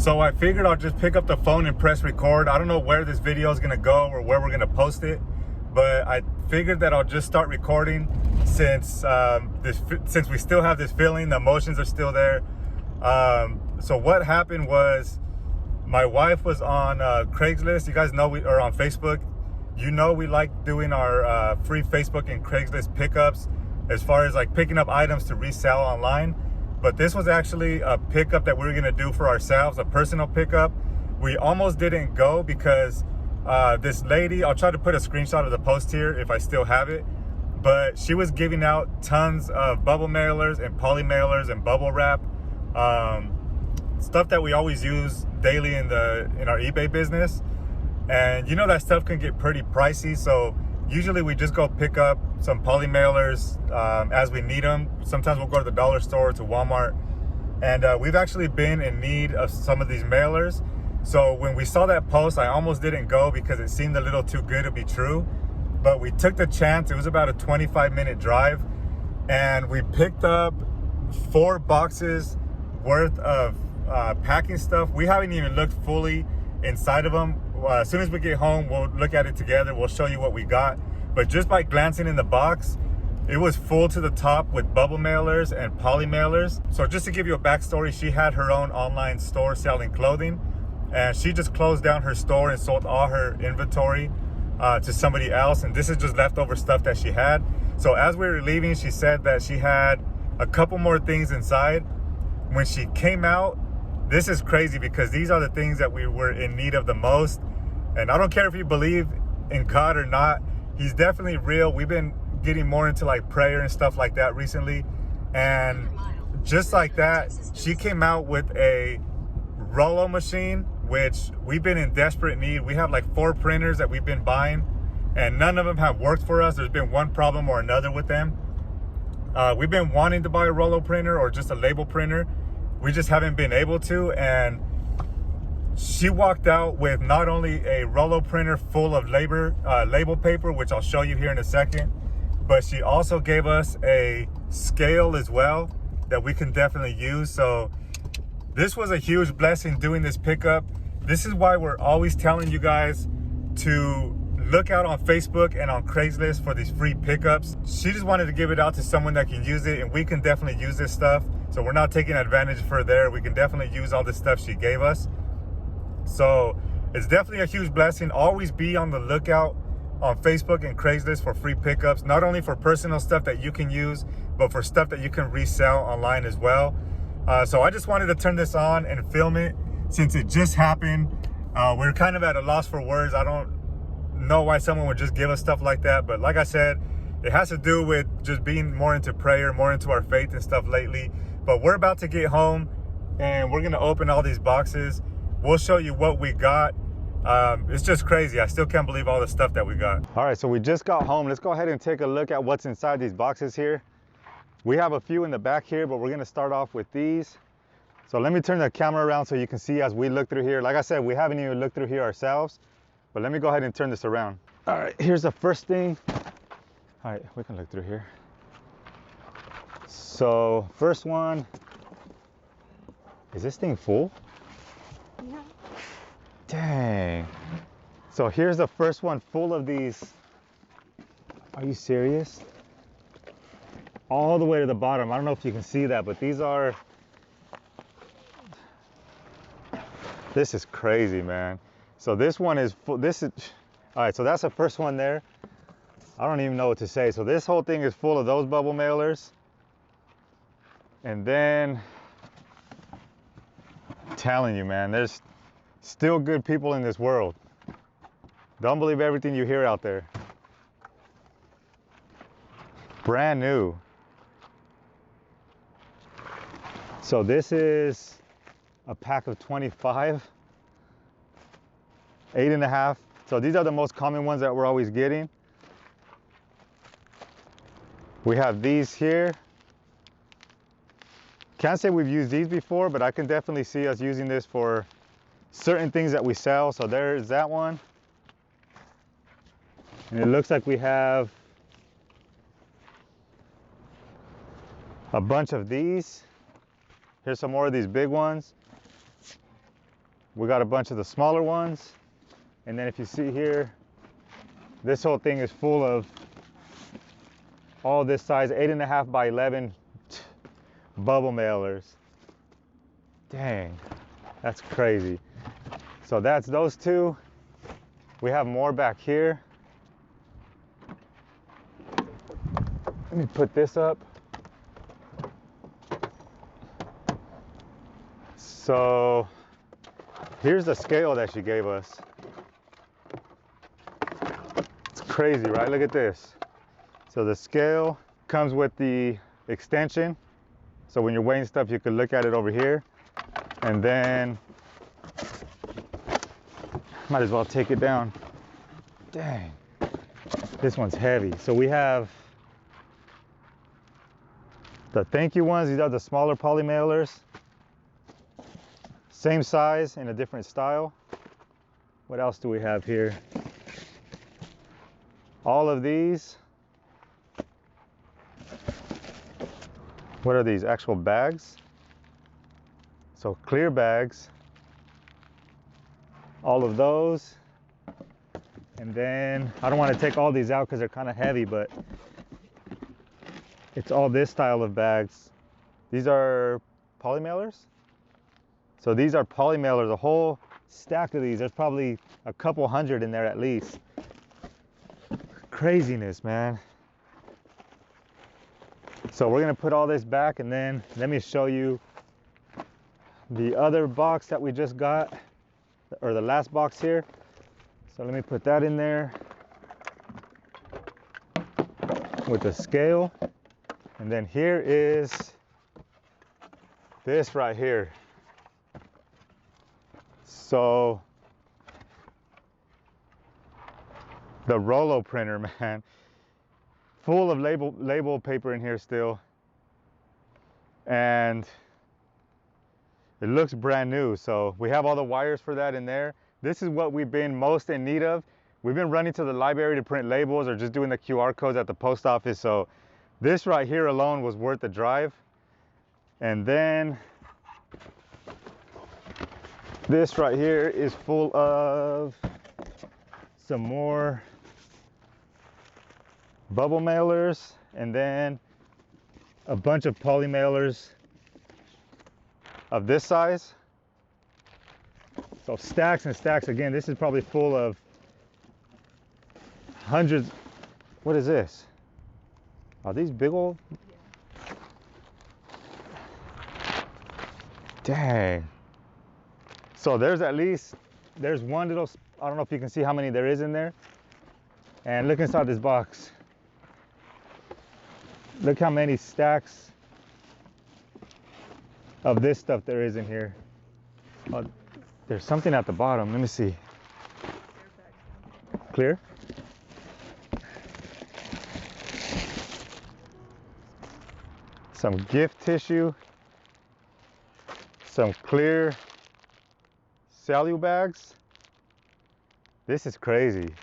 So I figured I'll just pick up the phone and press record. I don't know where this video is gonna go or where we're gonna post it, but I figured that I'll just start recording since since we still have this feeling, the emotions are still there. So what happened was my wife was on Craigslist. You guys know we are on Facebook. You know we like doing our free Facebook and Craigslist pickups as far as like picking up items to resell online. But this was actually a pickup that we were gonna do for ourselves, a personal pickup. We almost didn't go because this lady, I'll try to put a screenshot of the post here if I still have it, but she was giving out tons of bubble mailers and poly mailers and bubble wrap, stuff that we always use daily in our eBay business. And you know that stuff can get pretty pricey, so usually we just go pick up some poly mailers as we need them. Sometimes we'll go to the dollar store, to Walmart, and we've actually been in need of some of these mailers. So when we saw that post, I almost didn't go because it seemed a little too good to be true, but we took the chance. It was about a 25-minute drive, and we picked up 4 boxes worth of packing stuff. We haven't even looked fully inside of them. As soon as we get home, we'll look at it together. We'll show you what we got. But just by glancing in the box, it was full to the top with bubble mailers and poly mailers. So just to give you a backstory, she had her own online store selling clothing, and she just closed down her store and sold all her inventory to somebody else. And this is just leftover stuff that she had. So as we were leaving, she said that she had a couple more things inside. When she came out, this is crazy because these are the things that we were in need of the most. And I don't care if you believe in God or not, he's definitely real. We've been getting more into like prayer and stuff like that recently. And just like that, she came out with a Rollo machine, which we've been in desperate need. We have like 4 printers that we've been buying, and none of them have worked for us. There's been one problem or another with them. We've been wanting to buy a Rollo printer or just a label printer. We just haven't been able to. And she walked out with not only a Rollo printer full of label paper, which I'll show you here in a second, but she also gave us a scale as well that we can definitely use. So this was a huge blessing doing this pickup. This is why we're always telling you guys to look out on Facebook and on Craigslist for these free pickups. She just wanted to give it out to someone that can use it, and we can definitely use this stuff. So we're not taking advantage for there. We can definitely use all the stuff she gave us. So it's definitely a huge blessing. Always be on the lookout on Facebook and Craigslist for free pickups, not only for personal stuff that you can use, but for stuff that you can resell online as well. So I just wanted to turn this on and film it since it just happened. We're kind of at a loss for words. I don't know why someone would just give us stuff like that, but like I said, it has to do with just being more into prayer, more into our faith and stuff lately. But we're about to get home and we're gonna open all these boxes. We'll show you what we got. It's just crazy. I still can't believe all the stuff that we got. All right, so we just got home. Let's go ahead and take a look at what's inside these boxes here. We have a few in the back here, but we're gonna start off with these. So let me turn the camera around so you can see as we look through here. Like I said, we haven't even looked through here ourselves, but let me go ahead and turn this around. All right, here's the first thing. All right, we can look through here. So first one, is this thing full? Yeah. Dang. So here's the first one full of these. Are you serious? All the way to the bottom. I don't know if you can see that, but these are, this is crazy, man. So this one is full. This is, all right, so that's the first one there. I don't even know what to say. So this whole thing is full of those bubble mailers. And then, I'm telling you, man, there's still good people in this world. Don't believe everything you hear out there. Brand new. So this is a pack of 25, 8.5. So these are the most common ones that we're always getting. We have these here. Can't say we've used these before, but I can definitely see us using this for certain things that we sell. So there's that one. And it looks like we have a bunch of these. Here's some more of these big ones. We got a bunch of the smaller ones. And then if you see here, this whole thing is full of all this size 8.5 by 11 bubble mailers. Dang, that's crazy. So that's those two. We have more back here. Let me put this up. So here's the scale that she gave us. It's crazy, right? Look at this. So the scale comes with the extension. So when you're weighing stuff, you can look at it over here. And then, might as well take it down. Dang, this one's heavy. So we have the thank you ones. These are the smaller poly mailers. Same size in a different style. What else do we have here? All of these. What are these? Actual bags? So clear bags. All of those. And then I don't want to take all these out because they're kind of heavy, but it's all this style of bags. These are poly mailers. So these are poly mailers, a whole stack of these. There's probably a couple hundred in there at least. Craziness, man. So we're gonna put all this back, and then let me show you the other box that we just got, or the last box here. So let me put that in there with the scale. And then here is this right here. So the Rollo printer, man, full of label paper in here still, and it looks brand new. So we have all the wires for that in there. This is what we've been most in need of. We've been running to the library to print labels or just doing the QR codes at the post office. So this right here alone was worth the drive. And then this right here is full of some more bubble mailers, and then a bunch of poly mailers of this size. So stacks and stacks. Again, this is probably full of hundreds. What is this? Are these big old? Dang. So there's one little, I don't know if you can see how many there is in there. And look inside this box. Look how many stacks of this stuff there is in here. Oh, there's something at the bottom. Let me see. Clear? Some gift tissue. Some clear celu bags. This is crazy.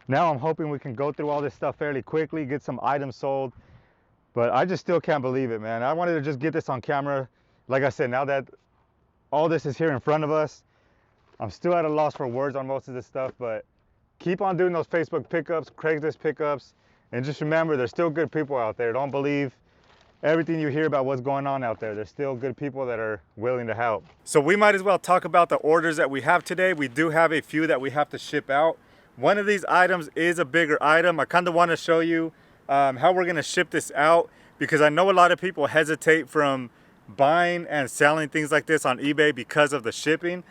Now I'm hoping we can go through all this stuff fairly quickly, get some items sold. But I just still can't believe it, man. I wanted to just get this on camera. Like I said, now that all this is here in front of us, I'm still at a loss for words on most of this stuff, but keep on doing those Facebook pickups, Craigslist pickups, and just remember, there's still good people out there. Don't believe everything you hear about what's going on out there. There's still good people that are willing to help. So we might as well talk about the orders that we have today. We do have a few that we have to ship out. One of these items is a bigger item. I kind of want to show you how we're going to ship this out, because I know a lot of people hesitate from buying and selling things like this on eBay because of the shipping,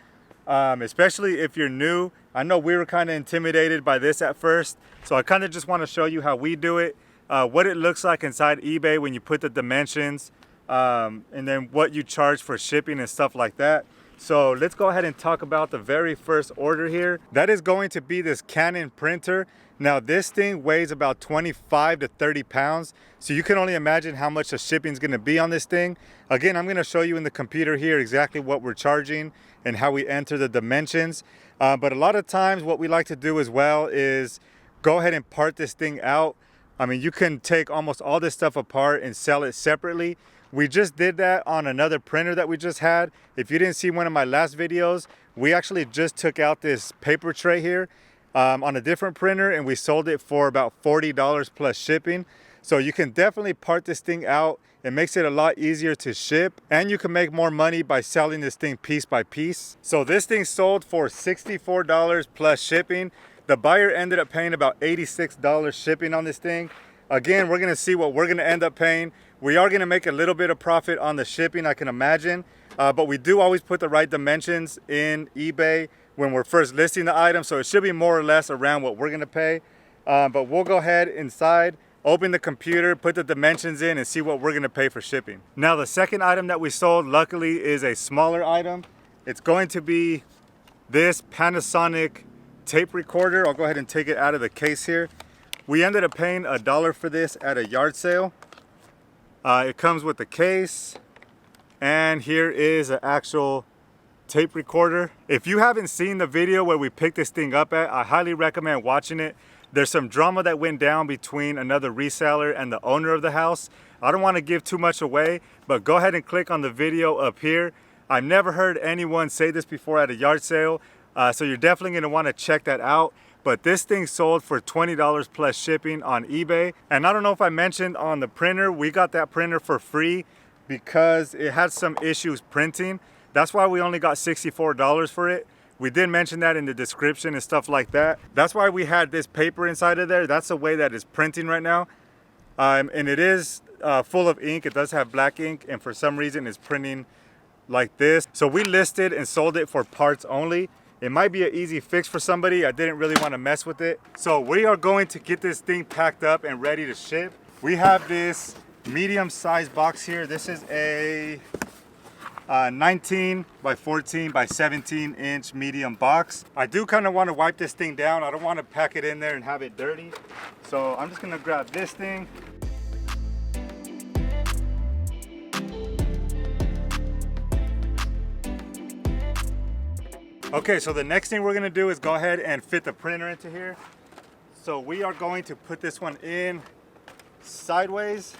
especially if you're new. I know we were kind of intimidated by this at first, so I kind of just want to show you how we do it, what it looks like inside eBay when you put the dimensions, and then what you charge for shipping and stuff like that. So let's go ahead and talk about the very first order here. That is going to be this Canon printer. Now this thing weighs about 25 to 30 pounds. So you can only imagine how much the shipping is going to be on this thing. Again, I'm going to show you in the computer here exactly what we're charging and how we enter the dimensions. But a lot of times what we like to do as well is go ahead and part this thing out. I mean, you can take almost all this stuff apart and sell it separately. We just did that on another printer that we just had. If you didn't see one of my last videos, we actually just took out this paper tray here on a different printer, and we sold it for about $40 plus shipping. So you can definitely part this thing out. It makes it a lot easier to ship, and you can make more money by selling this thing piece by piece. So this thing sold for $64 plus shipping. The buyer ended up paying about $86 shipping on this thing. Again, we're gonna see what we're gonna end up paying. We are gonna make a little bit of profit on the shipping, I can imagine, but we do always put the right dimensions in eBay when we're first listing the item, so it should be more or less around what we're gonna pay. But we'll go ahead inside, open the computer, put the dimensions in, and see what we're gonna pay for shipping. Now, the second item that we sold, luckily, is a smaller item. It's going to be this Panasonic tape recorder. I'll go ahead and take it out of the case here. We ended up paying $1 for this at a yard sale. It comes with the case, and here is an actual tape recorder. If you haven't seen the video where we picked this thing up at, I highly recommend watching it. There's some drama that went down between another reseller and the owner of the house. I don't want to give too much away, but go ahead and click on the video up here. I've never heard anyone say this before at a yard sale, so you're definitely going to want to check that out. But this thing sold for $20 plus shipping on eBay. And I don't know if I mentioned on the printer, we got that printer for free because it had some issues printing. That's why we only got $64 for it. We did mention that in the description and stuff like that. That's why we had this paper inside of there. That's the way that it's printing right now. And it is full of ink. It does have black ink, and for some reason it's printing like this. So we listed and sold it for parts only. It might be an easy fix for somebody. I didn't really want to mess with it. So we are going to get this thing packed up and ready to ship. We have this medium sized box here. This is a 19 by 14 by 17 inch medium box. I do kind of want to wipe this thing down. I don't want to pack it in there and have it dirty. So I'm just going to grab this thing. Okay, so the next thing we're going to do is go ahead and fit the printer into here. So we are going to put this one in sideways.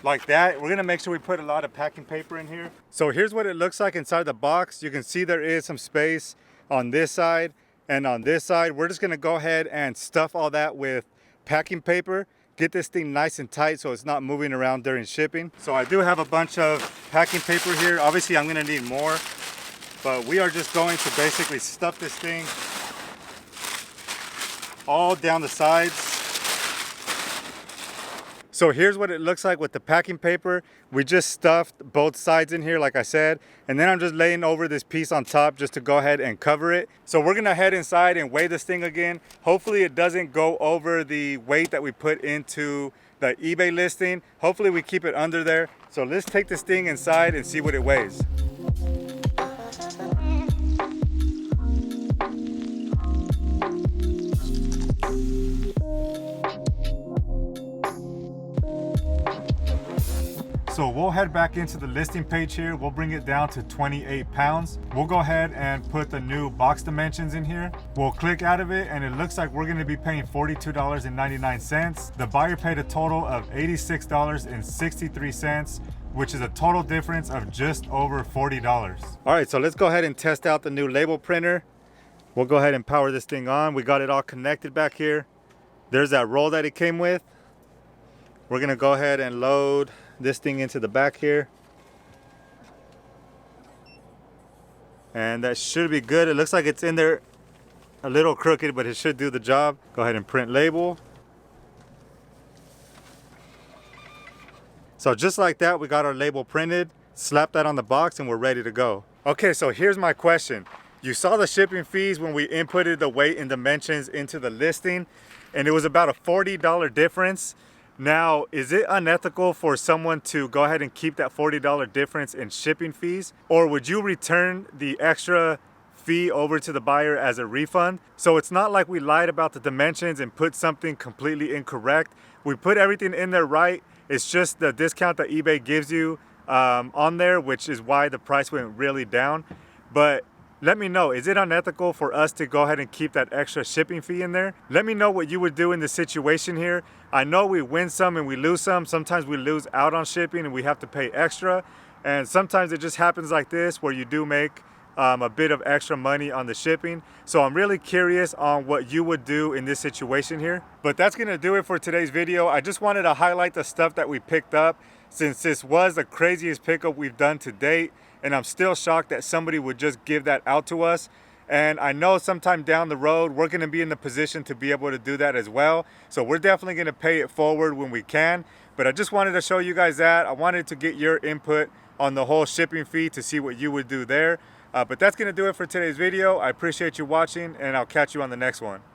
Like that. We're gonna make sure we put a lot of packing paper in here. So here's what it looks like inside the box. You can see there is some space on this side and on this side. We're just gonna go ahead and stuff all that with packing paper. Get this thing nice and tight so it's not moving around during shipping. So I do have a bunch of packing paper here. Obviously I'm gonna need more, but we are just going to basically stuff this thing all down the sides. So here's what it looks like with the packing paper. We just stuffed both sides in here, like I said, and then I'm just laying over this piece on top just to go ahead and cover it. So we're gonna head inside and weigh this thing again. Hopefully it doesn't go over the weight that we put into the eBay listing. Hopefully we keep it under there. So let's take this thing inside and see what it weighs. So we'll head back into the listing page here. We'll bring it down to 28 pounds. We'll go ahead and put the new box dimensions in here. We'll click out of it, and it looks like we're gonna be paying $42.99. The buyer paid a total of $86.63, which is a total difference of just over $40. All right, so let's go ahead and test out the new label printer. We'll go ahead and power this thing on. We got it all connected back here. There's that roll that it came with. We're gonna go ahead and load this thing into the back here, and that should be good. It looks like it's in there a little crooked, but it should do the job. Go ahead and print label. So just like that, we got our label printed, slap that on the box, and we're ready to go. Okay, so here's my question. You saw the shipping fees when we inputted the weight and dimensions into the listing, and it was about a $40 difference. Now, is it unethical for someone to go ahead and keep that $40 difference in shipping fees? Or would you return the extra fee over to the buyer as a refund? So it's not like we lied about the dimensions and put something completely incorrect. We put everything in there right. It's just the discount that eBay gives you on there, which is why the price went really down. But Let me know, is it unethical for us to go ahead and keep that extra shipping fee in there? Let me know what you would do in this situation here. I know we win some and we lose some. Sometimes we lose out on shipping and we have to pay extra. And sometimes it just happens like this where you do make a bit of extra money on the shipping. So I'm really curious on what you would do in this situation here. But that's gonna do it for today's video. I just wanted to highlight the stuff that we picked up since this was the craziest pickup we've done to date. And I'm still shocked that somebody would just give that out to us. And I know sometime down the road, we're gonna be in the position to be able to do that as well. So we're definitely gonna pay it forward when we can. But I just wanted to show you guys that. I wanted to get your input on the whole shipping fee to see what you would do there. But that's gonna do it for today's video. I appreciate you watching and I'll catch you on the next one.